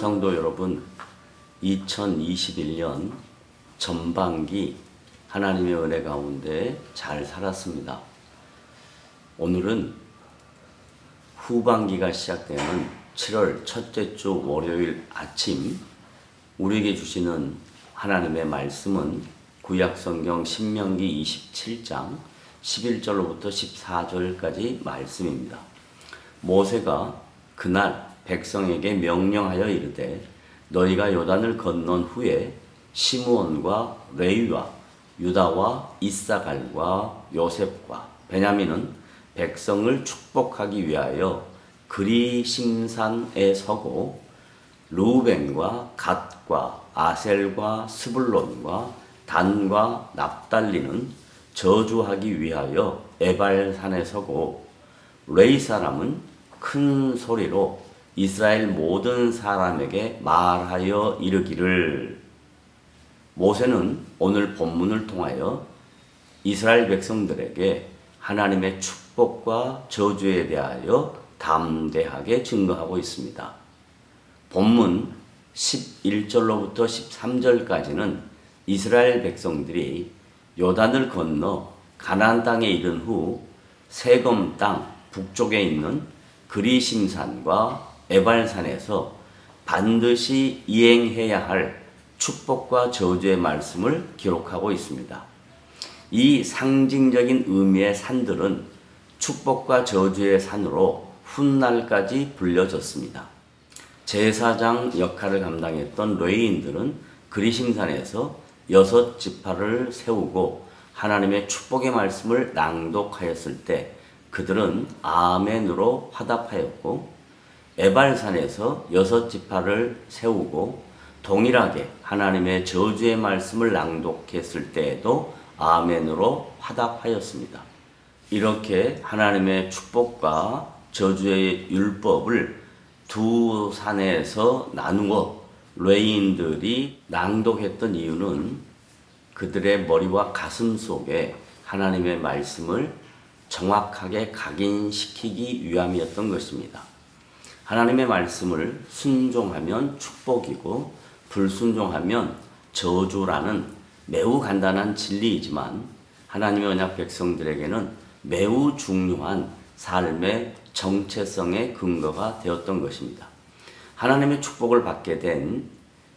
성도 여러분, 2021년 전반기 하나님의 은혜 가운데 잘 살았습니다. 오늘은 후반기가 시작되는 7월 첫째 주 월요일 아침 우리에게 주시는 하나님의 말씀은 구약성경 신명기 27장 11절로부터 14절까지 말씀입니다. 모세가 그날 백성에게 명령하여 이르되 너희가 요단을 건넌 후에 시므온과 레위와 유다와 이사갈과 요셉과 베냐민은 백성을 축복하기 위하여 그리심산에 서고 르우벤과 갓과 아셀과 스불론과 단과 납달리는 저주하기 위하여 에발산에 서고 레위 사람은 큰 소리로 이스라엘 모든 사람에게 말하여 이르기를. 모세는 오늘 본문을 통하여 이스라엘 백성들에게 하나님의 축복과 저주에 대하여 담대하게 증거하고 있습니다. 본문 11절로부터 13절까지는 이스라엘 백성들이 요단을 건너 가나안 땅에 이른 후 세검 땅 북쪽에 있는 그리심산과 에발산에서 반드시 이행해야 할 축복과 저주의 말씀을 기록하고 있습니다. 이 상징적인 의미의 산들은 축복과 저주의 산으로 훗날까지 불려졌습니다. 제사장 역할을 감당했던 레위인들은 그리심산에서 6지파를 세우고 하나님의 축복의 말씀을 낭독하였을 때 그들은 아멘으로 화답하였고, 에발산에서 6지파를 세우고 동일하게 하나님의 저주의 말씀을 낭독했을 때에도 아멘으로 화답하였습니다. 이렇게 하나님의 축복과 저주의 율법을 두 산에서 나누어 레위인들이 낭독했던 이유는 그들의 머리와 가슴 속에 하나님의 말씀을 정확하게 각인시키기 위함이었던 것입니다. 하나님의 말씀을 순종하면 축복이고 불순종하면 저주라는 매우 간단한 진리이지만 하나님의 언약 백성들에게는 매우 중요한 삶의 정체성의 근거가 되었던 것입니다. 하나님의 축복을 받게 된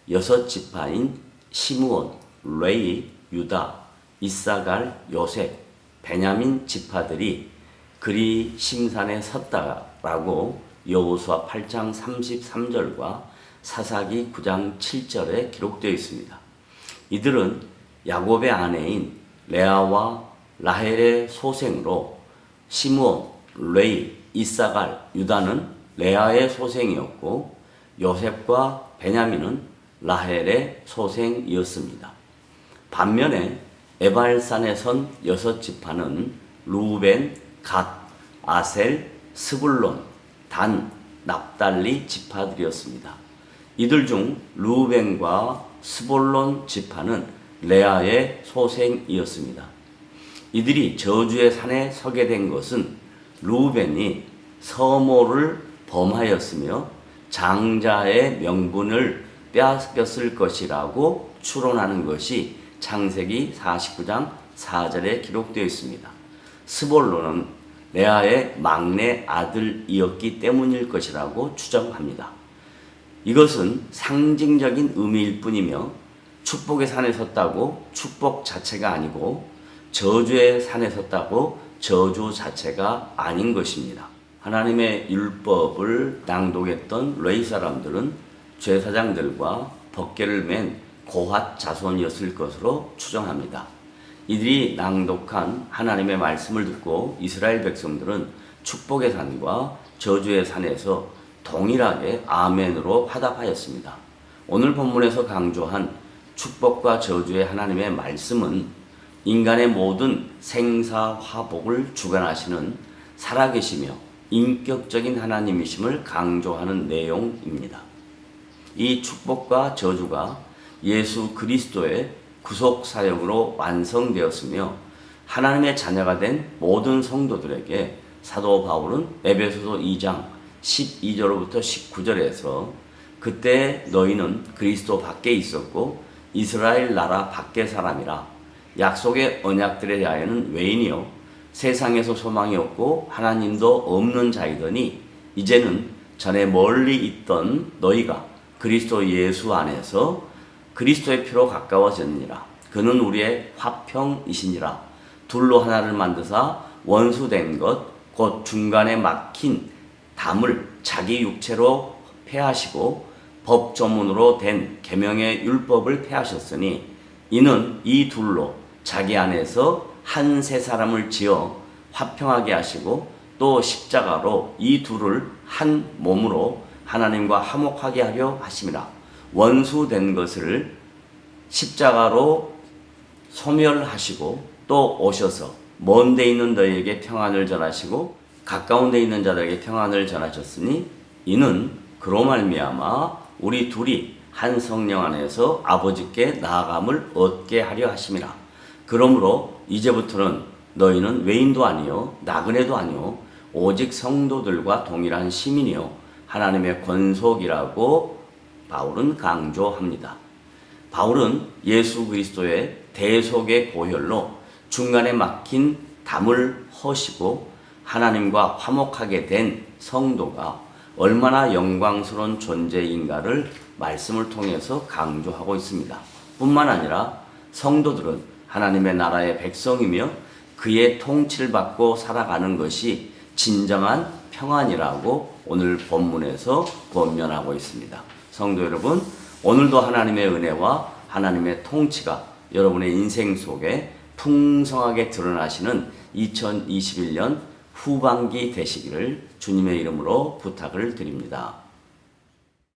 6지파인 시므온, 레위, 유다, 이사갈, 요셉, 베냐민 지파들이 그리심산에 섰다라고 여호수아 8장 33절과 사사기 9장 7절에 기록되어 있습니다. 이들은 야곱의 아내인 레아와 라헬의 소생으로 시므온, 레위, 이사갈, 유다는 레아의 소생이었고 요셉과 베냐민은 라헬의 소생이었습니다. 반면에 에발산에 선 6지파는 루벤, 갓, 아셀, 스불론, 단, 납달리 지파들이었습니다. 이들 중 루벤과 스불론 지파는 레아의 소생이었습니다. 이들이 저주의 산에 서게 된 것은 루벤이 서모를 범하였으며 장자의 명분을 빼앗겼을 것이라고 추론하는 것이 창세기 49장 4절에 기록되어 있습니다. 스볼론은 레아의 막내 아들이었기 때문일 것이라고 추정합니다. 이것은 상징적인 의미일 뿐이며 축복의 산에 섰다고 축복 자체가 아니고 저주의 산에 섰다고 저주 자체가 아닌 것입니다. 하나님의 율법을 낭독했던 레위 사람들은 제사장들과 법궤를 맨 고핫 자손이었을 것으로 추정합니다. 이들이 낭독한 하나님의 말씀을 듣고 이스라엘 백성들은 축복의 산과 저주의 산에서 동일하게 아멘으로 화답하였습니다. 오늘 본문에서 강조한 축복과 저주의 하나님의 말씀은 인간의 모든 생사화복을 주관하시는 살아계시며 인격적인 하나님이심을 강조하는 내용입니다. 이 축복과 저주가 예수 그리스도의 구속 사역으로 완성되었으며 하나님의 자녀가 된 모든 성도들에게 사도 바울은 에베소서 2장 12절로부터 19절에서 그때 너희는 그리스도 밖에 있었고 이스라엘 나라 밖의 사람이라. 약속의 언약들에 대하여는 외인이요 세상에서 소망이 없고 하나님도 없는 자이더니 이제는 전에 멀리 있던 너희가 그리스도 예수 안에서 그리스도의 피로 가까워졌느니라. 그는 우리의 화평이시니라. 둘로 하나를 만드사 원수된 것 곧 중간에 막힌 담을 자기 육체로 폐하시고 법조문으로 된 계명의 율법을 폐하셨으니 이는 이 둘로 자기 안에서 한 세 사람을 지어 화평하게 하시고 또 십자가로 이 둘을 한 몸으로 하나님과 화목하게 하려 하심이라. 원수된 것을 십자가로 소멸하시고 또 오셔서 먼 데 있는 너희에게 평안을 전하시고 가까운 데 있는 자들에게 평안을 전하셨으니 이는 그로 말미암아 우리 둘이 한 성령 안에서 아버지께 나아감을 얻게 하려 하심이라. 그러므로 이제부터는 너희는 외인도 아니요 나그네도 아니요 오직 성도들과 동일한 시민이요 하나님의 권속이라고 바울은 강조합니다. 바울은 예수 그리스도의 대속의 보혈로 중간에 막힌 담을 허시고 하나님과 화목하게 된 성도가 얼마나 영광스러운 존재인가를 말씀을 통해서 강조하고 있습니다. 뿐만 아니라 성도들은 하나님의 나라의 백성이며 그의 통치를 받고 살아가는 것이 진정한 평안이라고 오늘 본문에서 권면하고 있습니다. 성도 여러분, 오늘도 하나님의 은혜와 하나님의 통치가 여러분의 인생 속에 풍성하게 드러나시는 2021년 후반기 되시기를 주님의 이름으로 부탁을 드립니다.